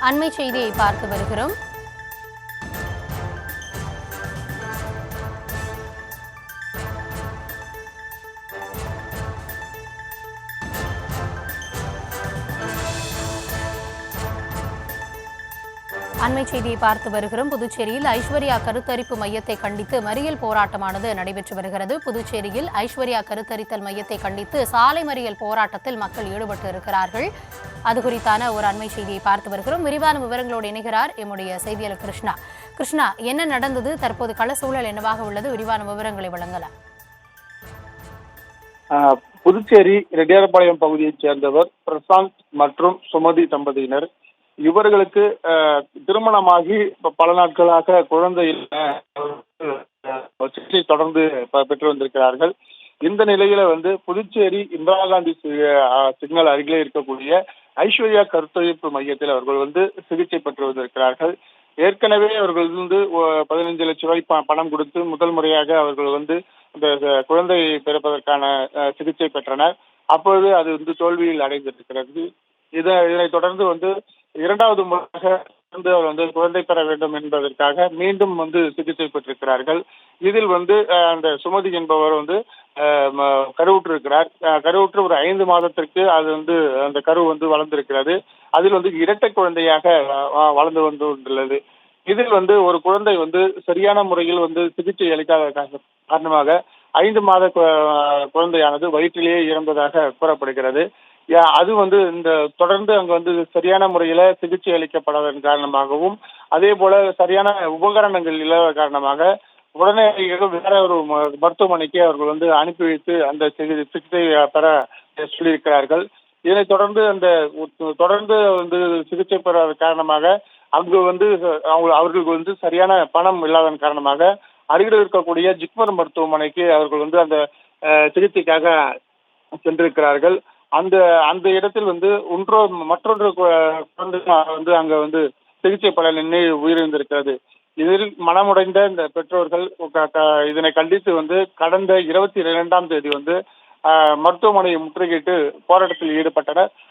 அண்மை செய்தியை பார்த்து வருகிறோம். புதுச்சேரியில் ஐஸ்வர்யா கருத்தரிப்பு மையத்தை கண்டித்து மறியல் போராட்டமானது நடைபெற்று வருகிறது. புதுச்சேரியில் ஐஸ்வர்யா கருத்தரித்தல் மையத்தை கண்டித்து சாலை மறியல் போராட்டத்தில் மக்கள் ஈடுபட்டு இருக்கிறார்கள். அது குறித்தான ஒரு அண்மை செய்தியை பார்த்து வருகிறோம். விரிவான விவரங்களோடு இணைகிறார் எம்முடைய செய்தியாளர் கிருஷ்ணா. கிருஷ்ணா, என்ன நடந்தது? தற்போது கள சூழல் என்னவாக உள்ளது? விரிவான விவரங்களை வழங்கலாம். புதுச்சேரி ரெட்டியார்பாளையம் பகுதியைச் சேர்ந்தவர் பிரசாந்த் மற்றும் சுமதி தம்பதியினர். இவர்களுக்கு திருமணமாகி பல நாட்களாக குழந்தை சிகிச்சை தொடர்ந்து பெற்று வந்திருக்கிறார்கள். இந்த நிலையில புதுச்சேரி இந்திரா காந்தி சிக்னல் அருகிலே இருக்கக்கூடிய ஐஸ்வர்யா கருத்தரிப்பு மையத்தில் அவர்கள் சிகிச்சை பெற்று வந்திருக்கிறார்கள். ஏற்கனவே அவர்கள் 15 லட்சம் ரூபாய் பணம் கொடுத்து முதல் முறையாக அவர்கள் இந்த குழந்தை பிறப்பதற்கான சிகிச்சை பெற்றனர். அப்பொழுது அது தோல்வியில் அடைந்திருக்கிறது. இதனைத் தொடர்ந்து இரண்டாவது முறையாக அவர் குழந்தை பெற வேண்டும் என்பதற்காக மீண்டும் சிகிச்சை பெற்றிருக்கிறார்கள். இதில் அந்த சுமதி என்பவர் கருவுற்றிருக்கிறார். கருவுற்று ஒரு 5 மாதத்திற்கு அது அந்த கரு வளர்ந்திருக்கிறது. அதில் இரட்டை குழந்தையாக வளர்ந்து வந்துள்ளது. இதில் ஒரு குழந்தை சரியான முறையில் சிகிச்சை அளிக்காத காரணமாக 5 மாத குழந்தையானது வயிற்றிலேயே இறந்ததாக கூறப்படுகிறது. அது இந்த தொடர்ந்து அங்கு சரியான முறையில சிகிச்சை அளிக்கப்படாததன் காரணமாகவும், அதே போல சரியான உபகரணங்கள் இல்லாத காரணமாக உடனே வேற ஒரு மருத்துவமனைக்கு அவர்கள் அனுப்பி வைத்து அந்த சிகிச்சை பெற சொல்லியிருக்கிறார்கள். இதனைத் தொடர்ந்து தொடர்ந்து சிகிச்சை பெறாத காரணமாக அங்கு அவர்களுக்கு சரியான பணம் இல்லாததன் காரணமாக அருகில் இருக்கக்கூடிய ஜிப்மர் மருத்துவமனைக்கு அவர்கள் அந்த சிகிச்சைக்காக சென்றிருக்கிறார்கள். அந்த இடத்தில் மற்றொன்று குழந்தை அங்க சிகிச்சை பலனின்றி உயிரிழந்திருக்கிறது. இதில் மனமுடைந்த இந்த பெற்றோர்கள் இதனை கண்டித்து கடந்த 22ஆம் தேதி மருத்துவமனையை முற்றுகையிட்டு போராட்டத்தில் ஈடுபட்டனர்.